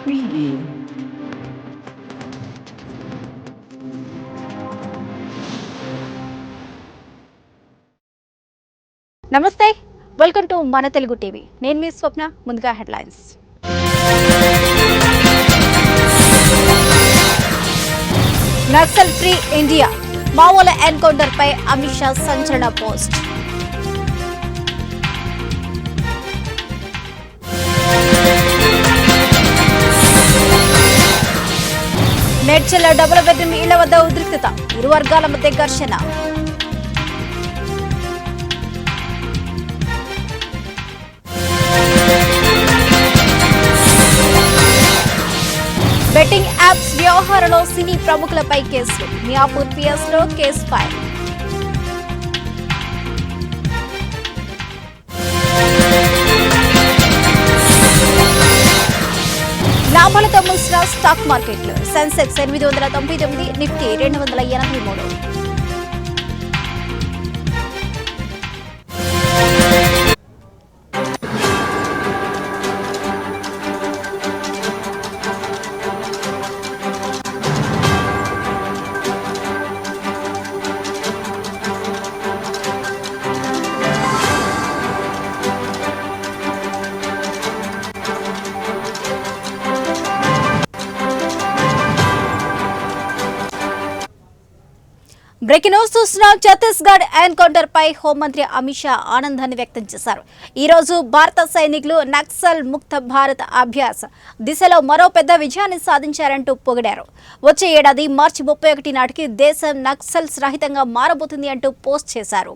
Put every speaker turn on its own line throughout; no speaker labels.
3E.
నమస్తే, welcome to మన Telugu TV. నేను మీ స్వప్న. ముందుగా హెడ్లైన్స్. నక్సల్ ఫ్రీ ఇండియా, మావోల ఎన్కౌంటర్ పై అమిత్ షా సంచలన పోస్ట్. మేడ్చల్ డబుల్ బెడ్రూమ్ ఇళ్ల వద్ద ఉద్రిక్తత, ఇరు వర్గాల మధ్య ఘర్షణ. బెట్టింగ్ యాప్స్ వ్యవహారంలో సినీ ప్రముఖులపై కేసులు, మియాపూర్ పిఎస్ లో కేసు ఫైల్. లాభాలతో ముగిసిన స్టాక్ మార్కెట్లు. సెన్సెక్స్ 899, నిఫ్టీ 283. బ్రేకింగ్ న్యూస్ చూస్తున్నాం. ఛత్తీస్గఢ్ ఎన్కౌంటర్ పై హోంమంత్రి అమిత్ షా ఆనందాన్ని వ్యక్తం చేశారు. ఈ రోజు భారత సైనికులు నక్సల్ ముక్త భారత్ అభ్యాస్ దిశలో మరో పెద్ద విజయాన్ని సాధించారంటూ పొగిడారు. వచ్చే ఏడాది మార్చి 31 నాటికి దేశం నక్సల్స్ రహితంగా మారబోతుంది అంటూ పోస్ట్ చేశారు.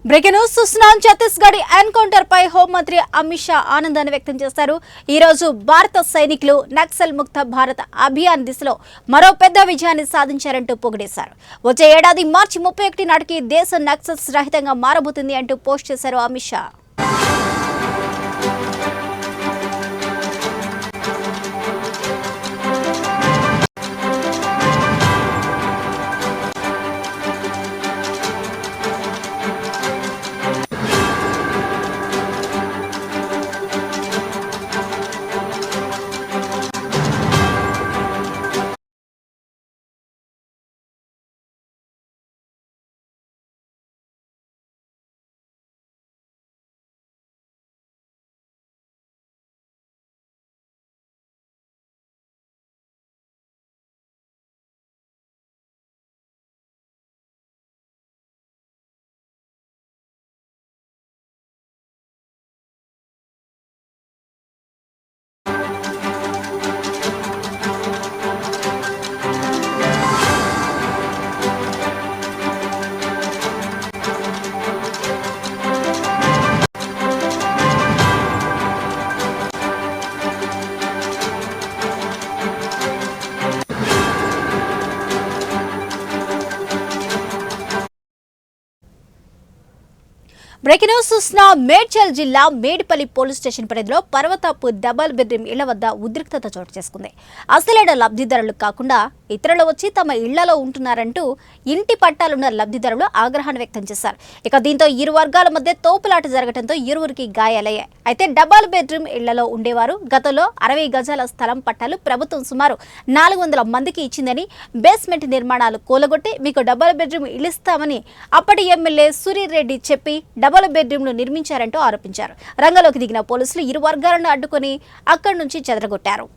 బ్రేకింగ్ న్యూస్ చూస్తున్నాం. ఛత్తీస్గఢ్ ఎన్కౌంటర్ పై హోంమంత్రి అమిత్ షా ఆనందాన్ని వ్యక్తం చేశారు. ఈ రోజు భారత సైనికులు నక్సల్ ముక్త భారత్ అభియాన్ దిశలో మరో పెద్ద విజయాన్ని సాధించారంటూ పొగిడేశారు. వచ్చే ఏడాది మార్చి 31 నాటికి దేశం నక్సల్స్ రహితంగా మారబోతుంది అంటూ పోస్ట్ చేశారు అమిత్ షా. బ్రేకింగ్ న్యూస్ చూసిన మేడ్చల్ జిల్లా మేడిపల్లి పోలీస్ స్టేషన్ పరిధిలో పర్వతాపూర్ డబల్ బెడ్రూమ్ ఇళ్ల వద్ద ఉద్రిక్తత చోటు చేసుకుంది. అసలైన లబ్ధిదారులు కాకుండా ఇతరులు వచ్చి తమ ఇళ్లలో ఉంటున్నారంటూ ఇంటి పట్టాలున్న లబ్ధిదారులు ఆగ్రహాన్ని వ్యక్తం చేశారు. ఇక దీంతో ఇరు వర్గాల మధ్య తోపులాట జరగడంతో ఇరువురికి గాయాలయ్యాయి. అయితే డబల్ బెడ్రూమ్ ఇళ్లలో ఉండేవారు గతంలో 60 గజాల స్థలం పట్టాలు ప్రభుత్వం సుమారు 400 మందికి ఇచ్చిందని, బేస్మెంట్ నిర్మాణాలు కూలగొట్టి మీకు డబల్ బెడ్రూమ్ ఇల్లిస్తామని అప్పటి ఎమ్మెల్యే సూరిరెడ్డి చెప్పి డబల్ బెడ్రూమ్లు నిర్మించారంటూ ఆరోపించారు. రంగంలోకి దిగిన పోలీసులు ఇరు వర్గాలను అడ్డుకొని అక్కడి నుంచి చెదరగొట్టారు.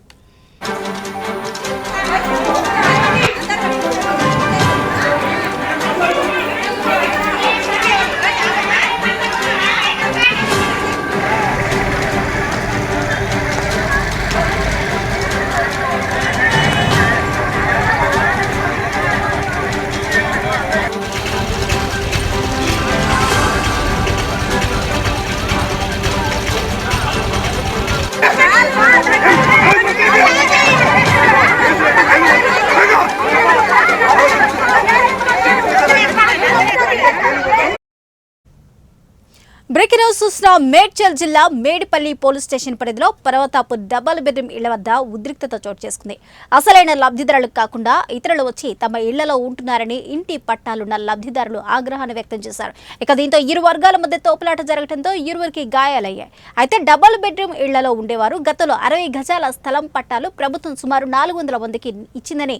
బ్రేకింగ్ న్యూస్ చూసిన మేడ్చల్ జిల్లా మేడిపల్లి పోలీస్ స్టేషన్ పరిధిలో పర్వతాపు డబల్ బెడ్రూమ్ ఇళ్ల వద్ద ఉద్రిక్తత చోటు చేసుకుంది. అసలైన లబ్ధిదారులకు కాకుండా ఇతరులు వచ్చి తమ ఇళ్లలో ఉంటున్నారని ఇంటి పట్టాలున్న లబ్ధిదారులు ఆగ్రహాన్ని వ్యక్తం చేశారు. ఇక దీంతో ఇరు వర్గాల మధ్య తోపులాట జరగడంతో ఇరువురికి గాయాలయ్యాయి. అయితే డబల్ బెడ్రూమ్ ఇళ్లలో ఉండేవారు గతంలో 60 గజాల స్థలం పట్టాలు ప్రభుత్వం సుమారు 400 మందికి ఇచ్చిందని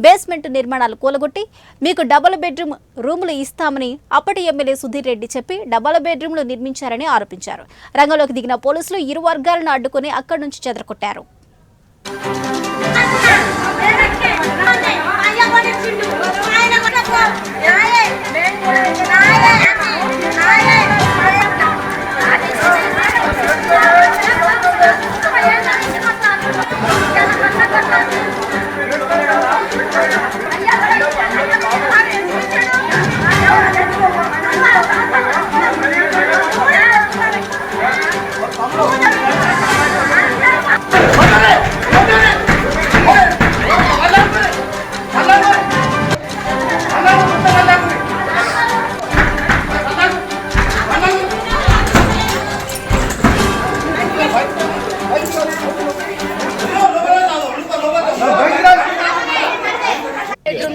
బేస్మెంట్ నిర్మాణాలు కూలగొట్టి మీకు డబల్ బెడ్రూమ్ రూములు ఇస్తామని అప్పటి ఎమ్మెల్యే సుధీర్ రెడ్డి చెప్పి డబల్ బెడ్రూమ్లు నిర్మించారని ఆరోపించారు. రంగంలోకి దిగిన పోలీసులు ఇరు వర్గాలను అడ్డుకుని అక్కడి నుంచి చెదరగొట్టారు.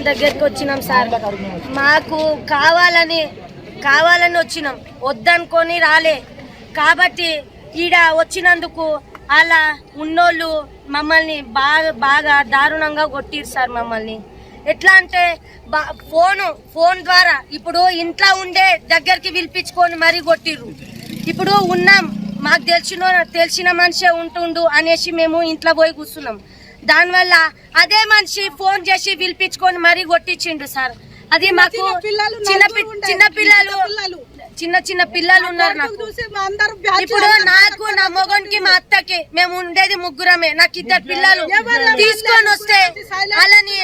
దగ్గరికి వచ్చినాం సార్. మాకు కావాలని వచ్చినాం, వద్దనుకొని రాలే. కాబట్టి ఈడ వచ్చినందుకు అలా ఉన్నోళ్ళు మమ్మల్ని బాగా దారుణంగా కొట్టిరు సార్. మమ్మల్ని ఎట్లా అంటే ఫోన్ ద్వారా ఇప్పుడు ఇంట్లో ఉండే దగ్గరికి పిలిపించుకొని మరీ కొట్టిర్రు. ఇప్పుడు ఉన్నాం, మాకు తెలిసిన మనిషే ఉంటుండు అనేసి మేము ఇంట్లో పోయి కూర్చున్నాం. దానివల్ల అదే మనిషి ఫోన్ చేసి పిలిపించుకొని మరీ కొట్టించిండు సార్. అది మాకు చిన్న పిల్లలు ఉన్నారు నాకు. ఇప్పుడు నాకు, నా మొగన్కి, మా అత్తకి, మేము ఉండేది ముగ్గురమే. నాకు 2 పిల్లలు తీసుకొని వస్తే వాళ్ళని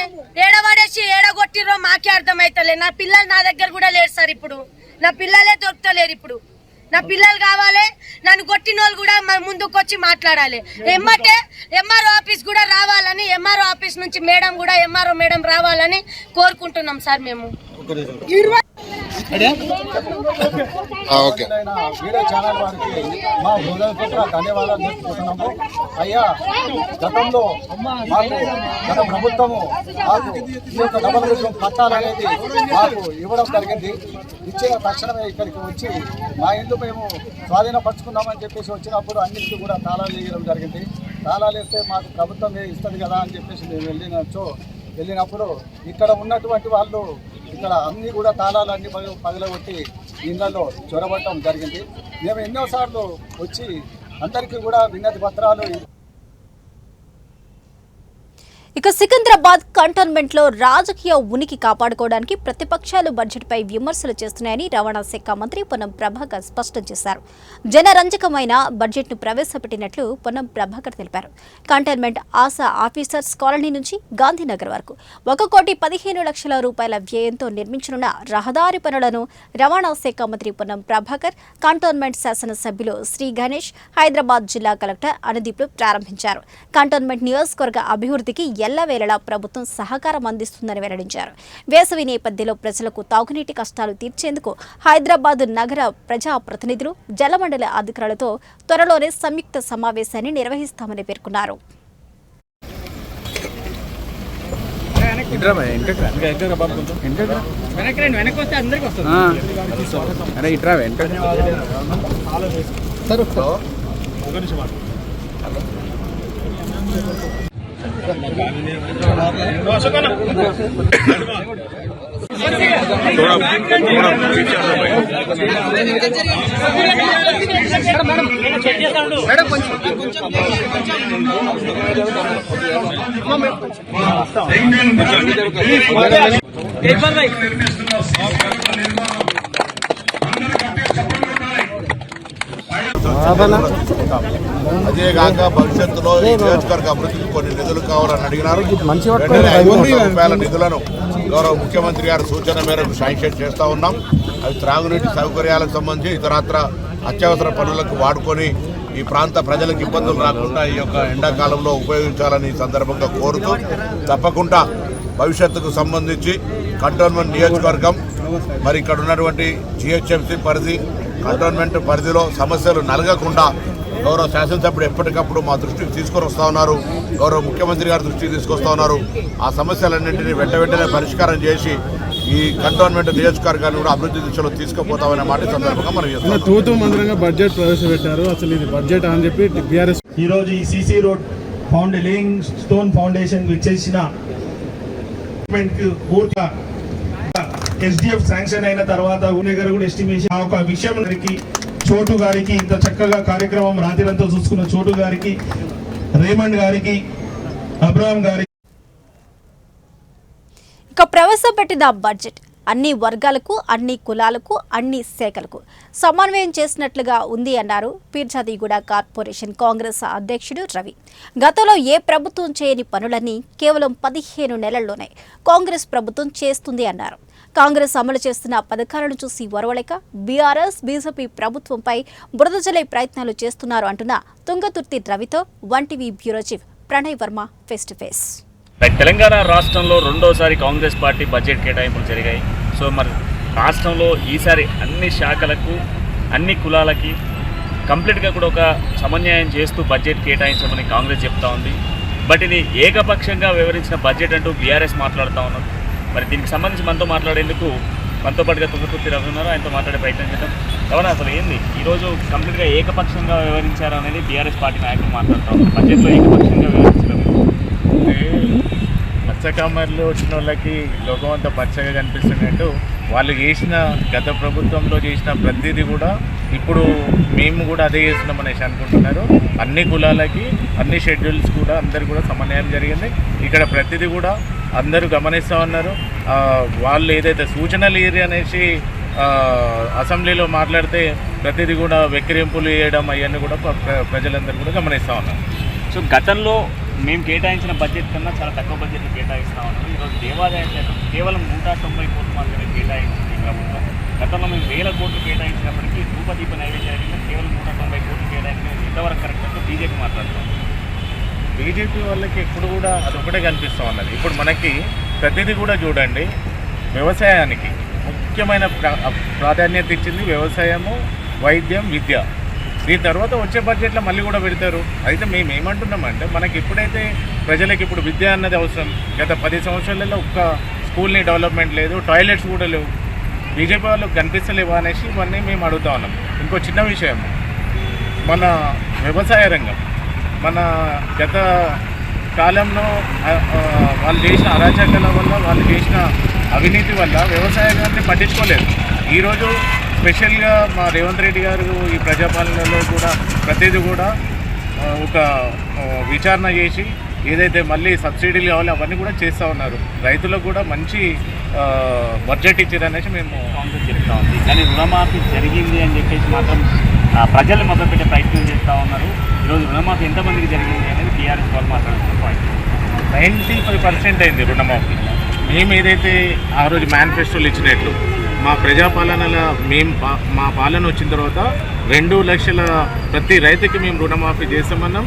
ఏడవడేసి ఏడగొట్టిరో మాకే అర్థమైతలే. నా పిల్లలు నా దగ్గర కూడా లేరు సార్. ఇప్పుడు నా పిల్లలే దొరుకుతలేరు. ఇప్పుడు నా పిల్లలు కావాలి. నన్ను కొట్టిన వాళ్ళు కూడా ముందుకు వచ్చి మాట్లాడాలి. ఎమ్మటే ఎంఆర్ఓ ఆఫీస్ కూడా రావాలని, ఎంఆర్ఓ ఆఫీస్ నుంచి మేడం కూడా ఎంఆర్ఓ మేడం రావాలని కోరుకుంటున్నాం సార్. మేము
వీడియో ఛానల్ వారికి మా హృదయపూర్వక ధన్యవాదాలు తెలుపుకుంటున్నాము. అయ్యా, గతంలో గత ప్రభుత్వము మాకు ఈ యొక్క డబల్ బెడ్రూమ్ పట్టాలనేది మాకు ఇవ్వడం జరిగింది. ఇచ్చిన తక్షణమే ఇక్కడికి వచ్చి మా ఇల్లు మేము స్వాధీనపరుచుకుందామని చెప్పేసి వచ్చినప్పుడు అన్నింటికీ కూడా తాళాలు వేయడం జరిగింది. తాళాలు వేస్తే మాకు ప్రభుత్వమే ఇస్తుంది కదా అని చెప్పేసి మేము వెళ్ళినప్పుడు ఇక్కడ ఉన్నటువంటి వాళ్ళు ఇక్కడ అన్నీ కూడా తాళాలన్నీ పగలగొట్టి ఇళ్లలో చొరబట్టడం జరిగింది. మేము ఎన్నోసార్లు వచ్చి అందరికీ కూడా వినతి పత్రాలు.
ఇక సికింద్రాబాద్ కంటోన్మెంట్ లో రాజకీయ ఉనికి కాపాడుకోవడానికి ప్రతిపక్షాలు బడ్జెట్ పై విమర్శలు చేస్తున్నాయని రవాణా శాఖ మంత్రి పొన్నం ప్రభాకర్ స్పష్టం చేశారు. జనరంజకమైన బడ్జెట్ ను ప్రవేశపెట్టినట్లు పొన్నం ప్రభాకర్ తెలిపారు. కంటోన్మెంట్ ఆశా ఆఫీసర్స్ కాలనీ నుంచి గాంధీనగర్ వరకు 1,15,00,000 రూపాయల వ్యయంతో నిర్మించనున్న రహదారి పనులను రవాణా శాఖ మంత్రి పొన్నం ప్రభాకర్, కంటోన్మెంట్ శాసనసభ్యులు శ్రీ గణేష్, హైదరాబాద్ జిల్లా కలెక్టర్ అనుదీప్లు ప్రారంభించారు. కంటోన్మెంట్ నియోజకవర్గ అభివృద్ధికి ఎల్లవేళలా ప్రభుత్వం సహకారం అందిస్తుందని వెల్లడించారు. వేసవి నేపథ్యంలో ప్రజలకు తాగునీటి కష్టాలు తీర్చేందుకు హైదరాబాద్ నగర ప్రజాప్రతినిధులు, జలమండలి అధికారులతో త్వరలోనే సంయుక్త సమావేశాన్ని నిర్వహిస్తామని పేర్కొన్నారు.
అదేగాక భవిష్యత్తులో ఈ నియోజకవర్గ అభివృద్ధికి కొన్ని నిధులు కావాలని అడిగినారు. 5,00,00,000 రూపాయల నిధులను గౌరవ ముఖ్యమంత్రి గారి సూచన మేరకు శాంక్షన్ చేస్తూ ఉన్నాం. అవి త్రాగునీటి సౌకర్యాలకు సంబంధించి ఇతరత్ర అత్యవసర పనులకు వాడుకొని ఈ ప్రాంత ప్రజలకు ఇబ్బందులు రాకుండా ఈ యొక్క ఎండాకాలంలో ఉపయోగించాలని సందర్భంగా కోరుతూ, తప్పకుండా భవిష్యత్తుకు సంబంధించి కంటోన్మెంట్ నియోజకవర్గం మరి ఇక్కడ ఉన్నటువంటి జిహెచ్ఎంసీ పరిధి కంటోన్మెంట్ పరిధిలో సమస్యలు నలగకుండా గౌరవ శాసనసభ్యుడు ఎప్పటికప్పుడు మా దృష్టికి తీసుకొని వస్తూ ఉన్నారు. గౌరవ ముఖ్యమంత్రి గారి దృష్టికి తీసుకొస్తా ఉన్నారు. ఆ సమస్యలన్నింటినీ వెంటనే పరిష్కారం చేసి ఈ కంటోన్మెంట్ నియోజకవర్గాన్ని కూడా అభివృద్ధి దిశలో తీసుకుపోతామనే మాట సందర్భంగా మనం చేస్తున్నాం.
తూతూ మంత్రంగా బడ్జెట్ ప్రవేశపెట్టారు. అసలు ఇది బడ్జెట్ అని చెప్పి బీఆర్ఎస్
ఈరోజు ఈ CC road laying stone foundation విచ్చేసిన పూర్తిగా SDF శాంక్షన్ అయిన తర్వాత ఊనగర్ కూడా ఎస్టిమేషన్ ఒక విషయం చోటు గారికి ఇంత చక్కగా కార్యక్రమం రాత్రిరంతా చూసుకున్న చోటు గారికి, రేమండ్ గారికి, అబ్రహాం గారికి
ఇక ప్రవేశపెట్టిన బడ్జెట్ అన్ని వర్గాలకు, అన్ని కులాలకు, అన్ని శాఖలకు సమన్వయం చేసినట్లుగా ఉంది అన్నారు పీర్జాదిగూడ కార్పొరేషన్ కాంగ్రెస్ అధ్యక్షుడు రవి. గతంలో ఏ ప్రభుత్వం చేయని పనులన్నీ కేవలం 15 నెలల్లోనే కాంగ్రెస్ ప్రభుత్వం చేస్తుంది అన్నారు. కాంగ్రెస్ అమలు చేస్తున్న పథకాలను చూసి వరవలేక బీఆర్ఎస్, బీజేపీ ప్రభుత్వంపై బురద జల్లే ప్రయత్నాలు చేస్తున్నారు అంటున్న తుంగతుర్తి రవితో 1TV bureau chief Pranay Varma face to face.
Telangana రాష్ట్రంలో రెండోసారి కాంగ్రెస్ పార్టీ బడ్జెట్ కేటాయింపులు జరిగాయి. సో మరి రాష్ట్రంలో ఈసారి అన్ని శాఖలకు, అన్ని కులాలకి కంప్లీట్గా కూడా ఒక సమన్వయం చేస్తూ బడ్జెట్ కేటాయించమని కాంగ్రెస్ చెప్తా ఉంది. బట్ ఇది ఏకపక్షంగా వివరించిన బడ్జెట్ అంటూ బీఆర్ఎస్ మాట్లాడుతూ ఉన్నారు. మరి దీనికి సంబంధించి మనతో మాట్లాడేందుకు మనతో పాటుగా తుంగతుర్తి రవి ఉన్నారు. ఆయనతో మాట్లాడే ప్రయత్నం చేద్దాం. ఎవరైనా అసలు ఏంది ఈరోజు కంప్లీట్గా ఏకపక్షంగా వివరించారు అనేది బీఆర్ఎస్ పార్టీ నాయకులు మాట్లాడుతూ ఉన్నారు. బడ్జెట్లో ఏకపక్షంగా వివరించడం
మత్స్యకామర్లు వచ్చిన వాళ్ళకి లోకం అంతా పచ్చగా కనిపిస్తున్నట్టు వాళ్ళు చేసిన గత ప్రభుత్వంలో చేసిన ప్రతిదీ కూడా ఇప్పుడు మేము కూడా అదే చేస్తున్నాం అనేసి అనుకుంటున్నారు. అన్ని కులాలకి, అన్ని షెడ్యూల్స్ కూడా అందరు కూడా సమన్వయం జరిగింది. ఇక్కడ ప్రతిదీ కూడా అందరూ గమనిస్తూ ఉన్నారు. వాళ్ళు ఏదైతే సూచనలు ఏరి అనేసి అసెంబ్లీలో మాట్లాడితే ప్రతిదీ కూడా వెక్కిరింపులు వేయడం అవన్నీ కూడా ప్రజలందరూ కూడా గమనిస్తూ ఉన్నారు.
సో గతంలో మేము కేటాయించిన బడ్జెట్ కన్నా చాలా తక్కువ బడ్జెట్లు కేటాయిస్తూ ఉన్నాం. ఈరోజు దేవాదాయ శాఖ కేవలం 190 కోట్లు మాత్రమే కేటాయించింది ప్రభుత్వం. గతంలో మేము 1000 కోట్లు కేటాయించినప్పటికీ ధూపదీప నైవేద్యాల కింద కేవలం 190 కోట్లు కేటాయించింది. ఎంతవరకు కరెక్ట్ అంటే బీజేపీ మాట్లాడుతాం.
బీజేపీ వాళ్ళకి ఎప్పుడు కూడా అదొకటే కనిపిస్తూ ఉన్నది. ఇప్పుడు మనకి ప్రతిదీ కూడా చూడండి, వ్యవసాయానికి ముఖ్యమైన ప్రాధాన్యత ఇచ్చింది వ్యవసాయము, వైద్యం, విద్య. దీని తర్వాత వచ్చే బడ్జెట్లో మళ్ళీ కూడా పెడతారు. అయితే మేము ఏమంటున్నామంటే మనకి ఎప్పుడైతే ప్రజలకు ఇప్పుడు విద్య అన్నది అవసరం, గత 10 సంవత్సరాలలో ఒక్క స్కూల్ని డెవలప్మెంట్ లేదు, టాయిలెట్స్ కూడా లేవు, బీజేపీ వాళ్ళకి కనిపిస్తలేవు అనేసి ఇవన్నీ మేము అడుగుతా ఉన్నాం. ఇంకో చిన్న విషయం, మన వ్యవసాయ రంగం మన గత కాలంలో వాళ్ళు చేసిన అరాచకాల వల్ల, వాళ్ళు చేసిన అవినీతి వల్ల వ్యవసాయాన్ని పట్టించుకోలేదు. ఈరోజు స్పెషల్గా మా రేవంత్ రెడ్డి గారు ఈ ప్రజాపాలనలో కూడా ప్రతిదీ కూడా ఒక విచారణ చేసి ఏదైతే మళ్ళీ సబ్సిడీలు కావాలో అవన్నీ కూడా చేస్తూ ఉన్నారు. రైతులకు కూడా మంచి బడ్జెట్ ఇచ్చారనేసి మేము
కాంగ్రెస్ చెప్తా ఉంది. కానీ రుణమాఫీ జరిగింది అని చెప్పేసి మాత్రం ప్రజలు మొదలుపెట్టే ప్రయత్నం చేస్తూ ఉన్నారు. ఈరోజు రుణమాఫీ ఎంతమందికి జరిగింది అనేది టీఆర్ఎస్ వాళ్ళు మాట్లాడుతున్న పాయింట్.
95% అయింది రుణమాఫీ. మేము ఏదైతే ఆ రోజు మేనిఫెస్టోలు ఇచ్చినట్లు మా ప్రజాపాలనలో మా పాలన వచ్చిన తర్వాత 2 లక్షల ప్రతి రైతుకి మేము రుణమాఫీ చేస్తామన్నాం.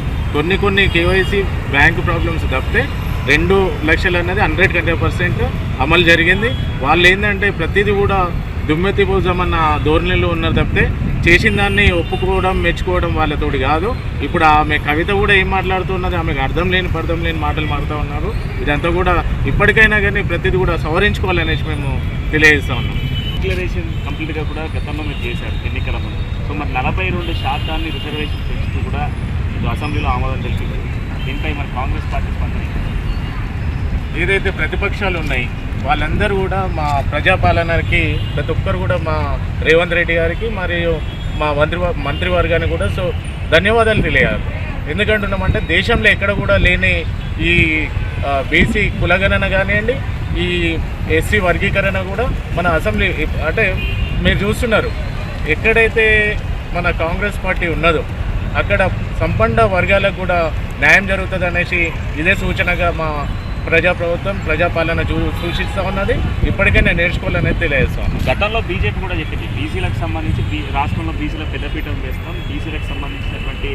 కొన్ని కేవైసీ బ్యాంకు ప్రాబ్లమ్స్ తప్పితే 2 లక్షలు అన్నది 100% అమలు జరిగింది. వాళ్ళు ఏంటంటే ప్రతిదీ కూడా దుమ్మెత్తి పోజమన్న ధోరణిలో ఉన్నారు తప్పితే చేసిన దాన్ని ఒప్పుకోవడం, మెచ్చుకోవడం వాళ్ళతోటి కాదు. ఇప్పుడు ఆమె కవిత కూడా ఏం మాట్లాడుతున్నది, ఆమెకు అర్థం లేని మాటలు మాడుతూ ఉన్నారు. ఇదంతా కూడా ఇప్పటికైనా కానీ ప్రతిదీ కూడా సవరించుకోవాలనేసి మేము తెలియజేస్తూ ఉన్నాం.
డిక్లరేషన్ కంప్లీట్గా కూడా గతంలో మీరు చేశారు ఎన్నికల ముందు. సో మరి 42% రిజర్వేషన్ పెంచుతూ కూడా ఇది అసెంబ్లీలో ఆమోదం తెలిపింది. దీనిపై మరి కాంగ్రెస్ పార్టీ స్పందన
ఏదైతే ప్రతిపక్షాలు ఉన్నాయి వాళ్ళందరూ కూడా మా ప్రజాపాలనకి ప్రతి ఒక్కరు కూడా మా రేవంత్ రెడ్డి గారికి మరియు మా మంత్రివర్గానికి కూడా ధన్యవాదాలు తెలియాలి. ఎందుకంటున్నామంటే దేశంలో ఎక్కడ కూడా లేని ఈ బీసీ కులగణన కానివ్వండి, ఈ ఎస్సీ వర్గీకరణ కూడా మన అసెంబ్లీ అంటే మీరు చూస్తున్నారు. ఎక్కడైతే మన కాంగ్రెస్ పార్టీ ఉన్నదో అక్కడ సంపన్న వర్గాలకు కూడా న్యాయం జరుగుతుంది అనేసి ఇదే సూచనగా మా ప్రజాపాలన సూచిస్తూ ఉన్నది. ఇప్పటికైనా నేర్చుకోవాలనేది తెలియజేస్తాం.
గతంలో బీజేపీ కూడా చెప్పింది బీసీలకు సంబంధించి రాష్ట్రంలో బీసీలకు పెద్దపీఠం వేస్తాం, బీసీలకు సంబంధించినటువంటి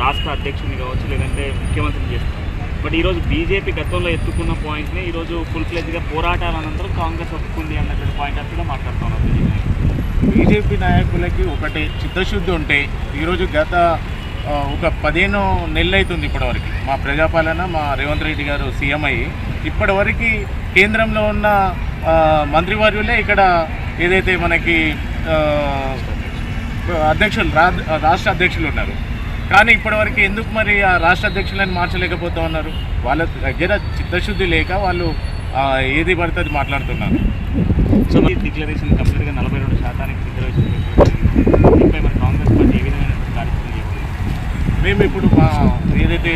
రాష్ట్ర అధ్యక్షుని కావచ్చు లేదంటే ముఖ్యమంత్రిని చేస్తాం. బట్ ఈరోజు బీజేపీ గతంలో ఎత్తుకున్న పాయింట్ని ఈరోజు ఫుల్ ఫ్లెజ్గా పోరాటాల అనంతరం కాంగ్రెస్ ఒప్పుకుంది అన్నటువంటి పాయింట్ అక్కడ మాట్లాడుతున్నాం.
బీజేపీ నాయకులకి ఒకటి చిత్తశుద్ధి ఉంటే ఈరోజు గత ఒక 15 నెలలు అవుతుంది ఇప్పటివరకు మా ప్రజాపాలన మా రేవంత్ రెడ్డి గారు సీఎం అయ్యి ఇప్పటివరకు కేంద్రంలో ఉన్న మంత్రివర్యులే ఇక్కడ ఏదైతే మనకి అధ్యక్షులు రాష్ట్ర అధ్యక్షులు ఉన్నారు. కానీ ఇప్పటివరకు ఎందుకు మరి ఆ రాష్ట్ర అధ్యక్షులను మార్చలేకపోతూ ఉన్నారు? వాళ్ళ దగ్గర చిత్తశుద్ధి లేక వాళ్ళు ఏది పడితే అది మాట్లాడుతున్నారు.
సో మరి డిక్లరేషన్ కంప్లీట్గా 42% డిక్లరేషన్ దీనిపై మరి కాంగ్రెస్ పార్టీ ఏ విధమైన కార్యక్రమం చేయాలి?
మేము ఇప్పుడు ఏదైతే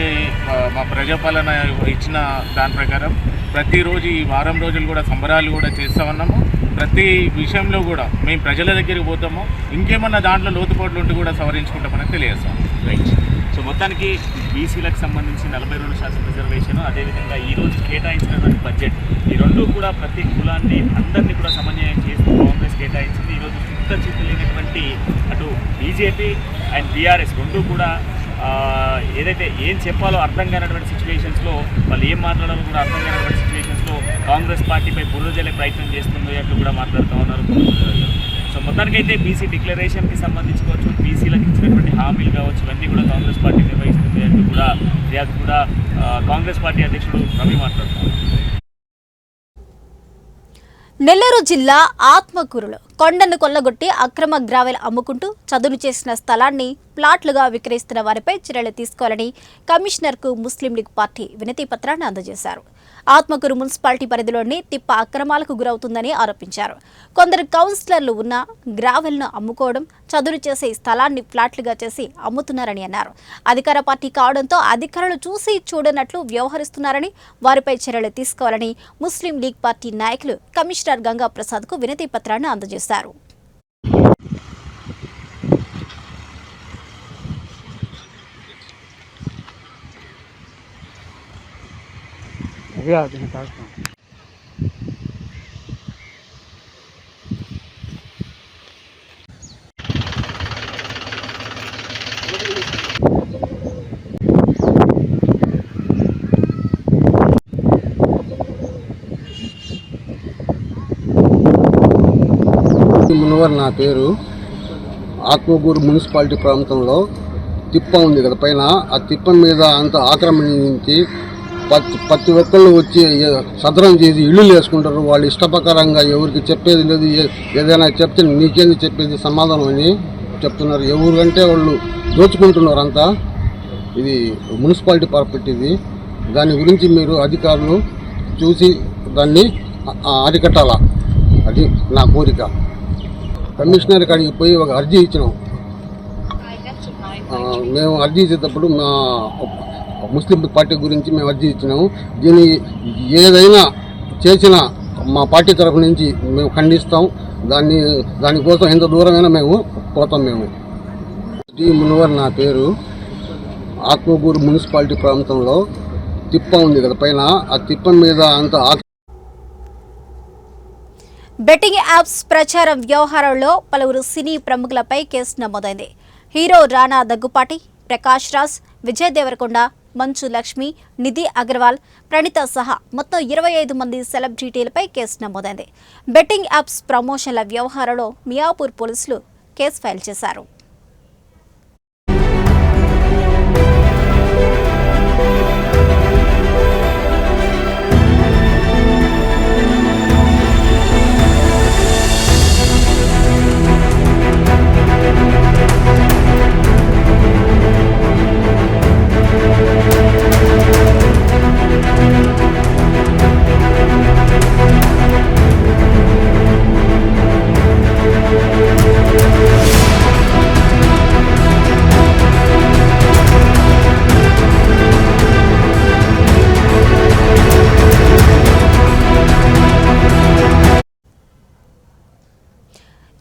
మా ప్రజాపాలన ఇచ్చిన దాని ప్రకారం ప్రతిరోజు ఈ వారం రోజులు కూడా సంబరాలు కూడా చేస్తూ ఉన్నాము. ప్రతి విషయంలో కూడా మేము ప్రజల దగ్గరికి పోతాము. ఇంకేమన్నా దాంట్లో లోతుపాట్లు ఉంటే కూడా సవరించుకుంటామని తెలియజేస్తాం.
రైట్. సో మొత్తానికి బీసీలకు సంబంధించి 42% రిజర్వేషన్, అదేవిధంగా ఈరోజు కేటాయించినటువంటి బడ్జెట్, ఈ రెండు కూడా ప్రతి కులాన్ని అందరినీ కూడా సమన్వయం చేస్తూ కాంగ్రెస్ కేటాయించింది. ఈరోజు చిత్తశుద్ధి లేనటువంటి అటు బీజేపీ అండ్ బీఆర్ఎస్ రెండు కూడా ఏదైతే ఏం చెప్పాలో అర్థం కానటువంటి సిచ్యువేషన్స్లో, వాళ్ళు ఏం మాట్లాడాలో కూడా అర్థం కానటువంటి సిచ్యువేషన్స్లో కాంగ్రెస్ పార్టీపై బురద జల్లే ప్రయత్నం చేస్తుంది అట్లు కూడా మాట్లాడుతూ ఉన్నారు. సో మొత్తానికైతే బీసీ డిక్లరేషన్కి సంబంధించుకోవచ్చు, బీసీలకు ఇచ్చినటువంటి హామీలు కావచ్చు, ఇవన్నీ కూడా కాంగ్రెస్ పార్టీ నిర్వహిస్తుంది అంటూ కూడా ఫిర్యాదు కూడా కాంగ్రెస్ పార్టీ అధ్యక్షుడు రవి మాట్లాడుతున్నారు.
నెల్లూరు జిల్లా ఆత్మకూరులో కొండను కొల్లగొట్టి అక్రమ గ్రావెల్ అమ్ముకుంటూ చదును చేసిన స్థలాన్ని ప్లాట్లుగా విక్రయిస్తున్న వారిపై చర్యలు తీసుకోవాలని కమిషనర్కు ముస్లిం లీగ్ పార్టీ వినతి పత్రాన్ని అందజేశారు. ఆత్మకూరు మున్సిపాలిటీ పరిధిలోని తిప్ప అక్రమాలకు గురవుతుందని ఆరోపించారు. కొందరు కౌన్సిలర్లు ఉన్న గ్రావెల్ను అమ్ముకోవడం, చదును చేసే స్థలాన్ని ఫ్లాట్లుగా చేసి అమ్ముతున్నారని అన్నారు. అధికార పార్టీ కావడంతో అధికారులు చూసి చూడనట్లు వ్యవహరిస్తున్నారని, వారిపై చర్యలు తీసుకోవాలని ముస్లిం లీగ్ పార్టీ నాయకులు కమిషనర్ గంగా ప్రసాద్కు వినతి పత్రాన్ని అందజేశారు.
మునవర్ నా పేరు. ఆత్మకూరు మున్సిపాలిటీ ప్రాంతంలో తిప్ప ఉంది కదా పైన, ఆ తిప్ప మీద అంత ఆక్రమించి ప్రతి ఒక్కళ్ళు వచ్చి సదరం చేసి ఇళ్ళు వేసుకుంటారు. వాళ్ళు ఇష్టప్రకారంగా ఎవరికి చెప్పేది లేదు. ఏదైనా చెప్తే నీకేంది చెప్పేది సమాధానం అని చెప్తున్నారు. ఎవరికంటే వాళ్ళు దోచుకుంటున్నారు అంతా. ఇది మున్సిపాలిటీ ప్రాపర్టీ. ఇది దాని గురించి మీరు అధికారులు చూసి దాన్ని అరికట్టాలా, అది నా కోరిక. కమిషనర్ కాడికి పోయి ఒక అర్జీ ఇచ్చినాం. మేము అర్జీ ఇచ్చేటప్పుడు మా ముస్లిం పార్టీ గురించి మేము అర్జీ ఇచ్చినాము. దీన్ని ఏదైనా చేసినా మా పార్టీ తరఫు నుంచి మేము ఖండిస్తాం. దానికోసం ఎంత దూరమైనా మేము పోతాం. మేము మునవర్ నా పేరు. ఆత్మకూరు మున్సిపాలిటీ ప్రాంతంలో తిప్ప ఉంది కదా పైన, ఆ తిప్ప మీద అంత
బెట్టింగ్ యాప్స్ ప్రచారం వ్యవహారంలో పలువురు సినీ ప్రముఖులపై కేసు నమోదైంది. హీరో రానా దగ్గుపాటి, ప్రకాష్ రాజ్, విజయ్ దేవరకొండ, మంచు లక్ష్మి, నిధి అగర్వాల్, ప్రణీత సహా మొత్తం 25 మంది సెలబ్రిటీలపై కేసు నమోదైంది. బెట్టింగ్ యాప్స్ ప్రమోషన్ల వ్యవహారంలో మియాపూర్ పోలీసులు కేసు ఫైల్ చేశారు.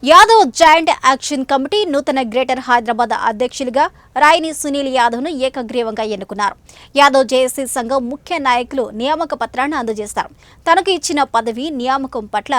యాదవ్ జాయింట్ యాక్షన్ కమిటీ నూతన గ్రేటర్ హైదరాబాద్ అధ్యక్షులుగా రాయిని సునీల్ యాదవ్ను ఏకగ్రీవంగా ఎన్నుకున్నారు. యాదవ్ జేఏసీ సంఘం ముఖ్య నాయకులు నియామక పత్రాన్ని అందజేస్తారు. తనకు ఇచ్చిన పదవి నియామకం పట్ల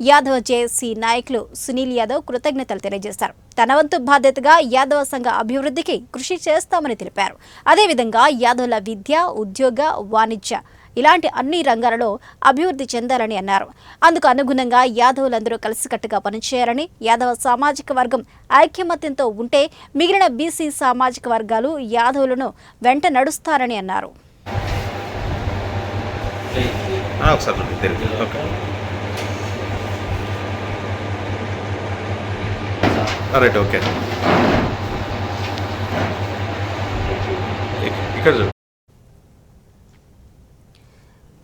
యాదవ్ జేఏసీ నాయకులు సునీల్ యాదవ్ కృతజ్ఞతలు తెలియజేశారు. తన వంతు బాధ్యతగా యాదవ్ సంఘ అభివృద్ధికి కృషి చేస్తామని తెలిపారు. అదేవిధంగా యాదవ్ల విద్య, ఉద్యోగ, వాణిజ్య ఇలాంటి అన్ని రంగాలలో అభివృద్ధి చెందాలని అన్నారు. అందుకు అనుగుణంగా యాదవులందరూ కలిసికట్టుగా పనిచేయాలని, యాదవ సామాజిక వర్గం ఐక్యమత్యంతో ఉంటే మిగిలిన బీసీ సామాజిక వర్గాలు యాదవులను వెంట నడుస్తారని అన్నారు.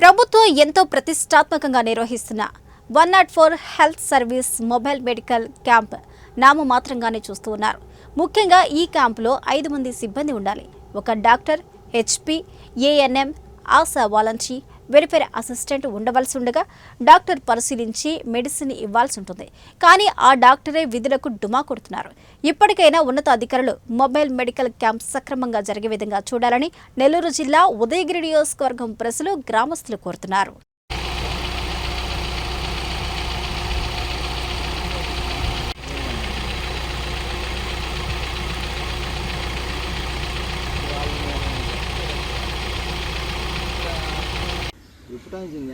ప్రభుత్వం ఎంతో ప్రతిష్టాత్మకంగా నిర్వహిస్తున్న 104 health service mobile medical camp నామమాత్రంగానే చూస్తూ ఉన్నారు. ముఖ్యంగా ఈ క్యాంపులో 5 మంది సిబ్బంది ఉండాలి. ఒక doctor, HP, ANM, ASHA volunteer, welfare assistant ఉండవలసి ఉండగా డాక్టర్ పరిశీలించి మెడిసిన్ ఇవ్వాల్సి ఉంటుంది. కానీ ఆ డాక్టరే విధులకు డుమా కొడుతున్నారు. ఇప్పటికైనా ఉన్నతాధికారులు మొబైల్ మెడికల్ క్యాంప్ సక్రమంగా జరిగే విధంగా చూడాలని నెల్లూరు జిల్లా ఉదయగిరి నియోజకవర్గం ప్రజలు, గ్రామస్తులు కోరుతున్నారు.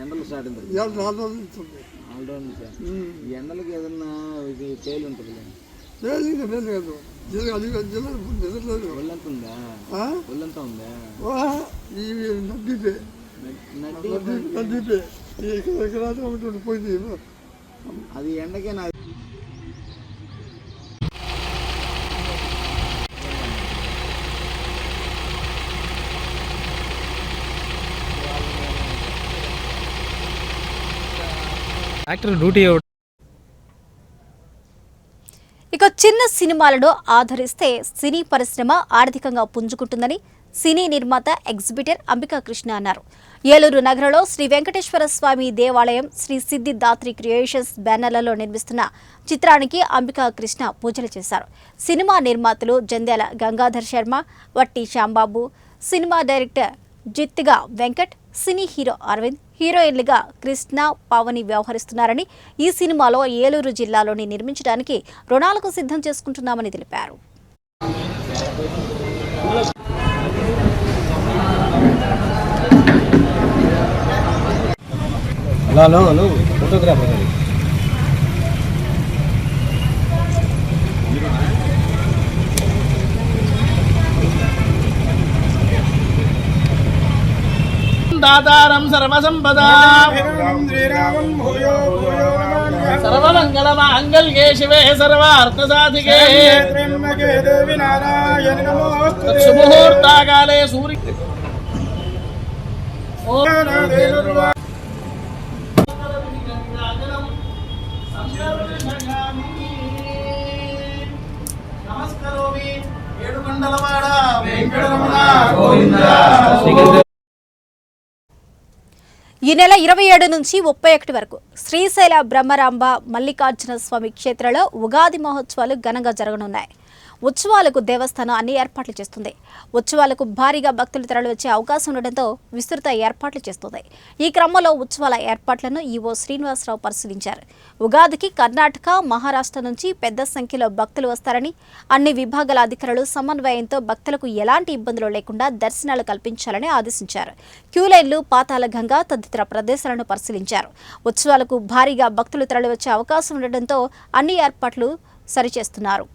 ఎండలు స్టార్ట్ ఎండలకి ఏదన్నా తేలి ఉంటుంది. ఒళ్ళంతా ఉందా? ఒళ్ళంతా ఉందా? అది ఎండకే నా
ఇక చిన్న సినిమాలను ఆధరిస్తే సినీ పరిశ్రమ ఆర్థికంగా పుంజుకుంటుందని సినీ నిర్మాత, ఎగ్జిబిటర్ అంబికా కృష్ణ అన్నారు. ఏలూరు నగరంలో శ్రీ వెంకటేశ్వర స్వామి దేవాలయం, శ్రీ సిద్ధిదాత్రి క్రియేషన్స్ బ్యానర్లలో నిర్మిస్తున్న చిత్రానికి అంబికా కృష్ణ పూజలు చేశారు. సినిమా నిర్మాతలు జంధ్యాల గంగాధర్ శర్మ, వట్టి శ్యాంబాబు, సినిమా డైరెక్టర్ జిత్తిగా వెంకట్, సినీ హీరో అరవింద్, హీరోయిన్లుగా కృష్ణ, పావని వ్యవహరిస్తున్నారని, ఈ సినిమాలో ఏలూరు జిల్లాలోని నిర్మించడానికి రుణాలకు సిద్ధం చేసుకుంటున్నామని తెలిపారు.
ఫోటోగ్రాఫర్
దాతారం సర్వసంపదాం సర్వమంగళమాంగళ్యే శివే సర్వార్థసాధికే శుభముహూర్తాకాలే సూర్య నమస్కారోమి ఏడుకొండలవాడ వెంకటరమణ గోవిందా.
ఈ నెల 27 నుంచి 31 వరకు శ్రీశైల బ్రహ్మరాంబ మల్లికార్జున స్వామి క్షేత్రంలో ఉగాది మహోత్సవాలు ఘనంగా జరగనున్నాయి. ఉత్సవాలకు దేవస్థానం అన్ని ఏర్పాట్లు చేస్తుంది. ఉత్సవాలకు భారీగా భక్తులు తరలివచ్చే అవకాశం ఉండడంతో విస్తృత ఏర్పాట్లు చేస్తుంది. ఈ క్రమంలో ఉత్సవాల ఏర్పాట్లను ఈవో శ్రీనివాసరావు పరిశీలించారు. ఉగాదికి కర్ణాటక, మహారాష్ట్ర నుంచి పెద్ద సంఖ్యలో భక్తులు వస్తారని, అన్ని విభాగాల అధికారులు సమన్వయంతో భక్తులకు ఎలాంటి ఇబ్బందులు లేకుండా దర్శనాలు కల్పించాలని ఆదేశించారు. క్యూలైన్లు, పాతాళ గంగా తదితర ప్రదేశాలను పరిశీలించారు. ఉత్సవాలకు భారీగా భక్తులు తరలివచ్చే అవకాశం ఉండడంతో అన్ని ఏర్పాట్లు సరిచేస్తున్నారు.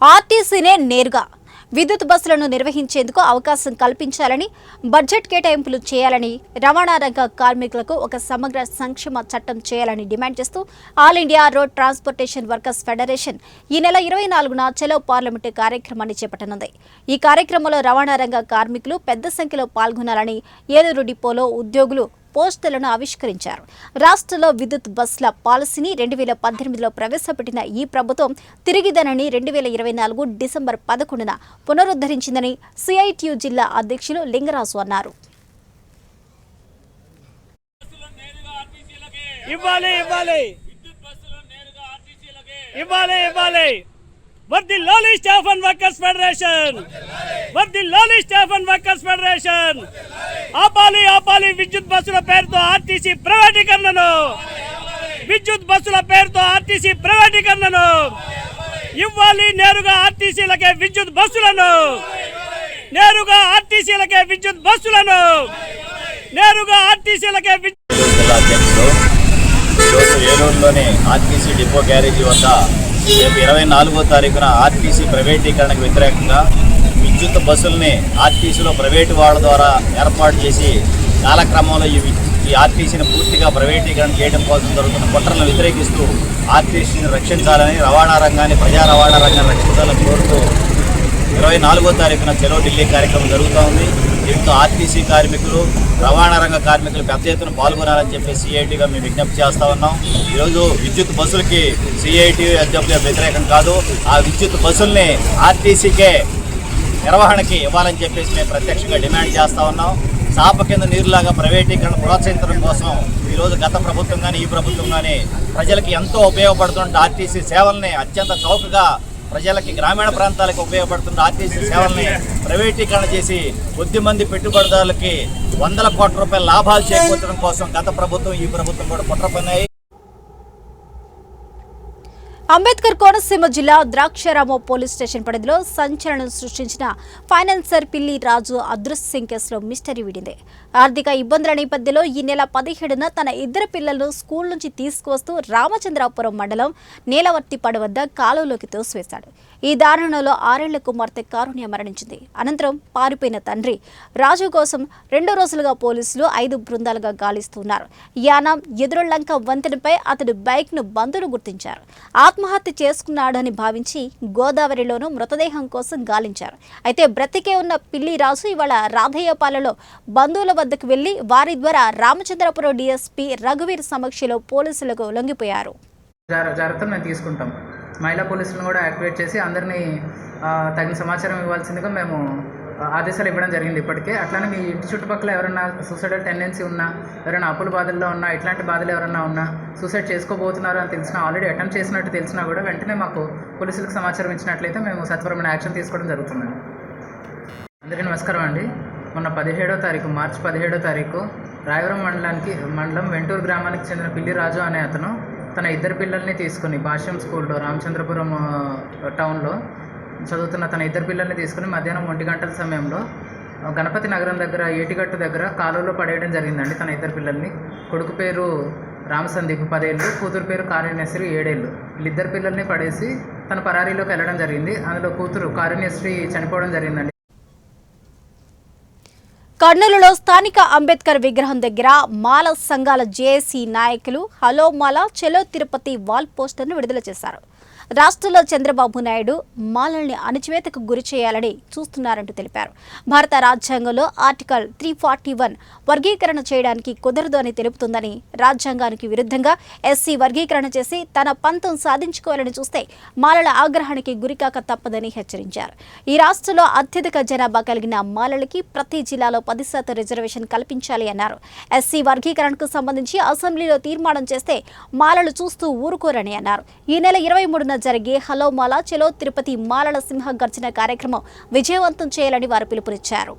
ఆర్టీసీనే నేరుగా విద్యుత్ బస్సులను నిర్వహించేందుకు అవకాశం కల్పించాలని, బడ్జెట్ కేటాయింపులు చేయాలని, రవాణా రంగ కార్మికులకు ఒక సమగ్ర సంక్షేమ చట్టం చేయాలని డిమాండ్ చేస్తూ all India road transportation workers federation ఈ నెల 24న చలో పార్లమెంటు కార్యక్రమాన్ని చేపట్టనుంది. ఈ కార్యక్రమంలో రవాణా రంగ కార్మికులు పెద్ద సంఖ్యలో పాల్గొనాలని ఏలూరు డిపోలో ఉద్యోగులు పోస్టర్లను ఆవిష్కరించారు. రాష్ట్రంలో విద్యుత్ బస్సుల పాలసీని 2018లో ప్రవేశపెట్టిన ఈ ప్రభుత్వం తిరిగి దానిని 2024 డిసెంబర్ 11న పునరుద్ధరించిందని సిఐటియు జిల్లా అధ్యక్షులు లింగరాజు అన్నారు.
వర్ధిల్లాలి స్టాఫ్ అండ్ వర్కర్స్ ఫెడరేషన్, వర్ధిల్లాలి స్టాఫ్ అండ్ వర్కర్స్ ఫెడరేషన్. ఆపాలి విద్యుత్ బస్సుల పేరుతో ఆర్టీసీ ప్రైవేటీకరణను, విద్యుత్ బస్సుల పేరుతో ఆర్టీసీ ప్రైవేటీకరణను ఇవ్వాలి. నేరుగా ఆర్టీసీలకే విద్యుత్ బస్సులను, నేరుగా ఆర్టీసీలకే విద్యుత్ బస్సులను, నేరుగా ఆర్టీసీలకే
జిల్లా అధ్యక్షుడు ఈరోజు ఏలూరులోని ఆర్టీసీ డిపో గ్యారేజీ వద్ద రేపు 24వ తారీఖున ఆర్టీసీ ప్రైవేటీకరణకు వ్యతిరేకంగా విద్యుత్ బస్సుల్ని ఆర్టీసీలో ప్రైవేటు వాళ్ళ ద్వారా ఏర్పాటు చేసి కాలక్రమంలో ఈ ఆర్టీసీని పూర్తిగా ప్రైవేటీకరణ చేయడం కోసం జరుగుతున్న కుట్రలను వ్యతిరేకిస్తూ ఆర్టీసీని రక్షించాలని, రవాణా రంగాన్ని, ప్రజా రవాణా రంగాన్ని రక్షించాలని కోరుతూ 24వ తారీఖున చలో ఢిల్లీ కార్యక్రమం జరుగుతూ ఉంది. దీంతో ఆర్టీసీ కార్మికులు, రవాణా రంగ కార్మికులు పెద్ద ఎత్తున పాల్గొనాలని చెప్పి సిఐటిగా మేము విజ్ఞప్తి చేస్తూ ఉన్నాం. ఈరోజు విద్యుత్ బస్సులకి సిఐటి వ్యతిరేకం కాదు, ఆ విద్యుత్ బస్సుల్ని ఆర్టీసీకే నిర్వహణకి ఇవ్వాలని చెప్పేసి మేము ప్రత్యక్షంగా డిమాండ్ చేస్తూ ఉన్నాం. చాప కింద నీరులాగా ప్రైవేటీకరణ ప్రోత్సహించడం కోసం ఈరోజు గత ప్రభుత్వం కానీ ఈ ప్రభుత్వం కానీ ప్రజలకి ఎంతో ఉపయోగపడుతున్న ఆర్టీసీ సేవల్ని అత్యంత చౌకగా ప్రజలకి, గ్రామీణ ప్రాంతాలకు ఉపయోగపడుతున్న ఆర్టీసీ సేవల్ని ప్రైవేటీకరణ చేసి కొద్దిమంది పెట్టుబడిదారులకి వందల కోట్ల రూపాయల లాభాలు చేకూర్చడం కోసం గత ప్రభుత్వం ఈ ప్రభుత్వం కూడా కుట్ర పన్నాయి.
అంబేద్కర్ కోనసీమ జిల్లా ద్రాక్షారామం పోలీస్ స్టేషన్ పరిధిలో సంచలనం సృష్టించిన ఫైనాన్సర్ పిల్లి రాజు అదృశ్యం కేసులో మిస్టరీ వీడింది. ఆర్థిక ఇబ్బందుల నేపథ్యంలో ఈ నెల 17న తన ఇద్దరు పిల్లలను స్కూల్ నుంచి తీసుకువస్తూ రామచంద్రాపురం మండలం నీలవర్తిపాడు వద్ద కాలువలోకి తోసివేశాడు. ఈ దారుణంలో 6 ఏళ్ల కుమార్తె కారుణ్య మరణించింది. అనంతరం పారిపోయిన తండ్రి రాజు కోసం 2 రోజులుగా పోలీసులు 5 బృందాలుగా గాలిస్తున్నారు. యానాం ఎదురులంక వంతెనపై అతడు బైక్ను బంధువులు గుర్తించారు. ఆత్మహత్య చేసుకున్నాడని భావించి గోదావరిలోనూ మృతదేహం కోసం గాలించారు. అయితే బ్రతికే ఉన్న పిల్లి రాజు ఇవాళ రాధయ్యపాలలో బంధువుల వద్దకు వెళ్లి వారి ద్వారా రామచంద్రపురం డీఎస్పీ రఘువీర్ సమక్షంలో పోలీసులకు లొంగిపోయారు.
జాగ్రత్తలు మేము తీసుకుంటాం. మహిళా పోలీసులను కూడా యాక్టివేట్ చేసి అందరినీ తగిన సమాచారం ఇవ్వాల్సిందిగా మేము ఆదేశాలు ఇవ్వడం జరిగింది ఇప్పటికే. అట్లానే మీ ఇంటి చుట్టుపక్కల ఎవరైనా సూసైడల్ టెండెన్సీ ఉన్నా, ఎవరైనా అప్పుల బాధల్లో ఉన్నా, ఇట్లాంటి బాధలు ఎవరైనా ఉన్నా, సూసైడ్ చేసుకోబోతున్నారు అని తెలిసినా, ఆల్రెడీ అటెంప్ట్ చేసినట్టు తెలిసినా కూడా వెంటనే మాకు పోలీసులకు సమాచారం ఇచ్చినట్లయితే మేము సత్వరమైన యాక్షన్ తీసుకోవడం జరుగుతుంది. అందరికీ నమస్కారం అండి. మొన్న 17వ తారీఖు మార్చి 17వ తారీఖు రాయవరం మండలం వెంటూరు గ్రామానికి చెందిన పిల్లి రాజు అనే అతను తన ఇద్దరు పిల్లల్ని తీసుకుని భాష్యం స్కూల్లో రామచంద్రపురం టౌన్లో చదువుతున్న తన ఇద్దరు పిల్లల్ని తీసుకుని మధ్యాహ్నం 1 గంటల సమయంలో గణపతి నగరం దగ్గర ఏటిగట్టు దగ్గర కాలువలో పడేయడం జరిగిందండి. తన ఇద్దరు పిల్లల్ని, కొడుకు పేరు రామసందీప్ 10 ఏళ్ళు, కూతురు పేరు కారుణ్యశ్రీ 7 ఏళ్ళు. వీళ్ళిద్దరు పిల్లల్ని పడేసి తన పరారీలోకి వెళ్ళడం జరిగింది. అందులో కూతురు కారుణ్యశ్రీ చనిపోవడం జరిగిందండి.
కర్నూలులో స్థానిక అంబేద్కర్ విగ్రహం దగ్గర మాల సంఘాల జేఏసీ నాయకులు హలో మాల చెలో తిరుపతి వాల్ పోస్టర్ను విడుదల చేశారు. రాష్ట్రంలో చంద్రబాబు నాయుడు మాలల్ని అణచివేతకు గురి చేయాలని చూస్తున్నారంటూ తెలిపారు. భారత రాజ్యాంగంలో ఆర్టికల్ 341 వర్గీకరణ చేయడానికి కుదరదు అని తెలుపుతుందని, రాజ్యాంగానికి విరుద్ధంగా ఎస్సీ వర్గీకరణ చేసి తన పంతం సాధించుకోవాలని చూస్తే మాలల ఆగ్రహానికి గురికాక తప్పదని హెచ్చరించారు. ఈ రాష్ట్రంలో అత్యధిక జనాభా కలిగిన మాలలకి ప్రతి జిల్లాలో 10% రిజర్వేషన్ కల్పించాలి అన్నారు. ఎస్సీ వర్గీకరణకు సంబంధించి అసెంబ్లీలో తీర్మానం చేస్తే మాలలు చూస్తూ ఊరుకోరని అన్నారు. ఈ నెల 23న జరిగే హలో మాల చెలో తిరుపతి మాలల సింహ గర్జన కార్యక్రమం విజయవంతం చేయాలని వారు పిలుపునిచ్చారు.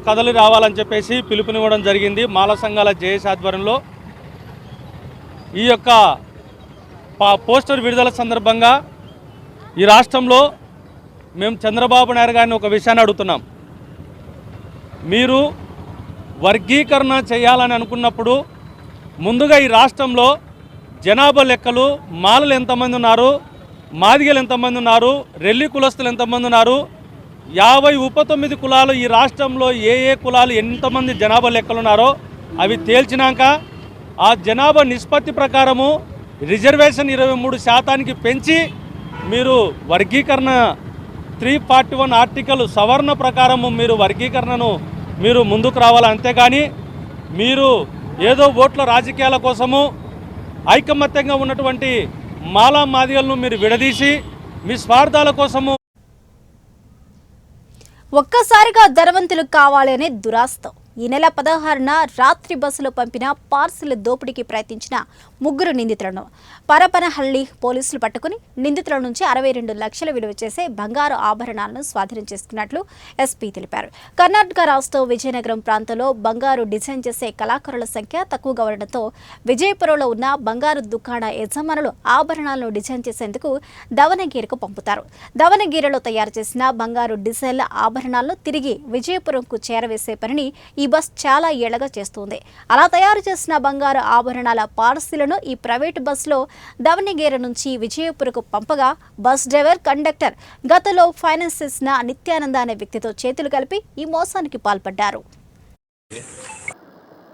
కదలి రావాలని చెప్పేసి పిలుపునివ్వడం జరిగింది. మాల సంఘాల జేఏసీ ఆధ్వర్యంలో ఈ యొక్క పోస్టర్ విడుదల సందర్భంగా ఈ రాష్ట్రంలో మేము చంద్రబాబు నాయుడు గారిని ఒక విషయాన్ని అడుగుతున్నాం. మీరు వర్గీకరణ చేయాలని అనుకున్నప్పుడు ముందుగా ఈ రాష్ట్రంలో జనాభా లెక్కలు, మాలలు ఎంతమంది ఉన్నారు, మాదిగలు ఎంతమంది ఉన్నారు, రెల్లి కులస్తులు ఎంతమంది ఉన్నారు, 50 ఉప-9 కులాలు ఈ రాష్ట్రంలో ఏ కులాలు ఎంతమంది జనాభా లెక్కలు ఉన్నారో అవి తేల్చినాక ఆ జనాభా నిష్పత్తి ప్రకారము రిజర్వేషన్ 23% పెంచి మీరు వర్గీకరణ 341 ఆర్టికల్ సవరణ ప్రకారము మీరు వర్గీకరణను మీరు ముందుకు రావాలి. అంతేగాని మీరు ఏదో ఓట్ల రాజకీయాల కోసము ఐకమత్యంగా ఉన్నటువంటి మాలా మాదిగలను మీరు విడదీసి మీ స్వార్థాల కోసము
ఒక్కసారిగా ధనవంతులు కావాలి అనే దురాస్తం. ఈ నెల 16న రాత్రి బస్సులో పంపిన పార్సిల్ దోపిడీకి ప్రయత్నించిన 3 నిందితులను పరపనహల్లి పోలీసులు పట్టుకుని నిందితుల నుంచి 62 లక్షల విలువ చేసే బంగారు ఆభరణాలను స్వాధీనం చేసుకున్నట్లు ఎస్పీ తెలిపారు. కర్ణాటక రాష్ట్రం విజయనగరం ప్రాంతంలో బంగారు డిజైన్ చేసే కళాకారుల సంఖ్య తక్కువగా ఉండడంతో విజయపురంలో ఉన్న బంగారు దుకాణ యజమానులు ఆభరణాలను డిజైన్ చేసేందుకు దవనగిరికి పంపుతారు. దవనగిరిలో తయారు చేసిన బంగారు డిజైన్ల ఆభరణాలను తిరిగి విజయపురంకు చేరవేసే పనిని ఈ బస్ చాలా ఏళ్లగా చేస్తుంది. అలా తయారు చేసిన బంగారు ఆభరణాల పార్సిలను ఈ ప్రైవేటు బస్సులో దవనగిరి నుంచి విజయపురకు పంపగా బస్ డ్రైవర్, కండక్టర్ గతంలో ఫైనాన్స్ చేసిన నిత్యానంద అనే వ్యక్తితో చేతులు కలిపి ఈ ಮೋಸಕ್ಕೆ ಪಾಲ್ಪಟ್ಟರು.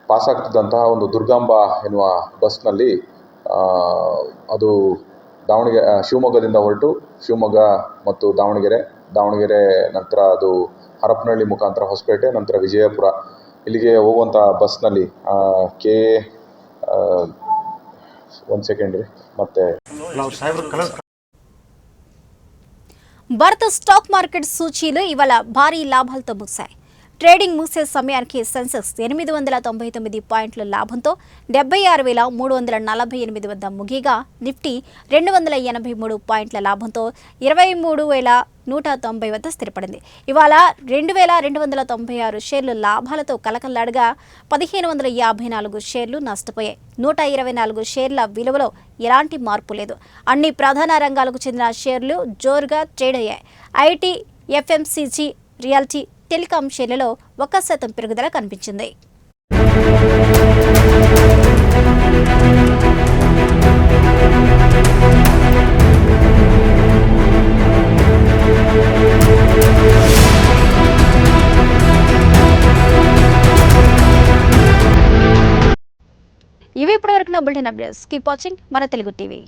ಪಾಸ್ ಆಗ್ತಿದ್ದಂತಹ ಒಂದು ದುರ್ಗಾಂಬ ಎನ್ನುವ ಬಸ್ನಲ್ಲಿ ಅದು ದಾವಣಗೆರೆ ಶಿವಮೊಗ್ಗದಿಂದ ಹೊರಟು ಶಿವಮೊಗ್ಗ ಮತ್ತು ದಾವಣಗೆರೆ ನಂತರ ಅದು ಹರಪನಹಳ್ಳಿ ಮುಖಾಂತರ ಹೊಸಪೇಟೆ ನಂತರ ವಿಜಯಪುರ ಇಲ್ಲಿಗೆ ಹೋಗುವಂಥ ಬಸ್ನಲ್ಲಿ ಒಂದು ಸೆಕೆಂಡ್ ರೀ ಮತ್ತೆ
భారత స్టాక్ మార్కెట్ సూచీలు ఇవాళ భారీ లాభాలతో ముగిశాయి. ట్రేడింగ్ ముగిసే సమయానికి సెన్సెక్స్ 899 పాయింట్ల లాభంతో 76,348 వద్ద ముగిగా నిఫ్టీ 283 పాయింట్ల లాభంతో 23,190 వద్ద స్థిరపడింది. ఇవాళ 2,296 షేర్లు లాభాలతో కలకల్లాడగా 1,554 షేర్లు నష్టపోయాయి. 124 షేర్ల విలువలో ఎలాంటి మార్పు లేదు. అన్ని ప్రధాన రంగాలకు చెందిన షేర్లు జోరుగా ట్రేడ్ అయ్యాయి. ఐటీ, ఎఫ్ఎంసీజీ, రియాలిటీ, టెలికాం షేర్లలో 1% పెరుగుదల కనిపించింది. ఇవి ఇప్పటివరకు నా బులెటిన్ అప్డేట్స్. కీప్ వాచింగ్ మన తెలుగు టీవీ.